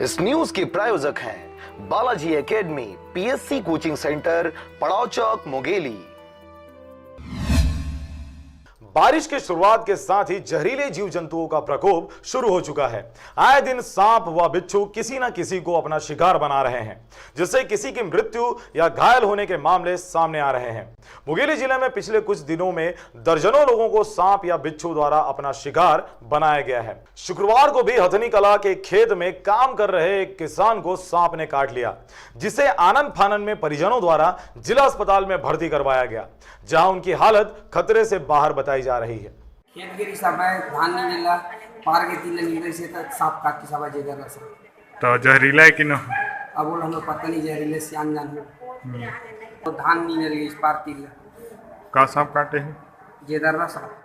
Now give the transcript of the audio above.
इस न्यूज के प्रायोजक हैं Balaji academy, PSC coaching centre, पड़ाव चौक, मुंगेली। बारिश की शुरुआत के साथ ही जहरीले जीव जंतुओं का प्रकोप शुरू हो चुका है। आए दिन सांप व बिच्छू किसी न किसी को अपना शिकार बना रहे हैं, जिससे किसी की मृत्यु या घायल होने के मामले सामने आ रहे हैं। मुंगेली जिले में पिछले कुछ दिनों में दर्जनों लोगों को सांप या बिच्छू द्वारा अपना शिकार बनाया गया है। शुक्रवार को भी हथनी कला के खेत में काम कर रहे एक किसान को सांप ने काट लिया, जिसे आनंद फानन में परिजनों द्वारा जिला अस्पताल में भर्ती करवाया गया, जहां उनकी हालत खतरे से बाहर बताई जा रही है। खेत गिरी सब है, धान नहीं मिला, पार के तीन निकले से तक सांप काट के सब जेगर रहा सब। तो जहरीला है कि न? अब बोल हमें पता नहीं जहरीले से अनजान हो। तो धान नहीं मिल गई इस पार तीन का सांप काटे हैं? जेदर रहा सब।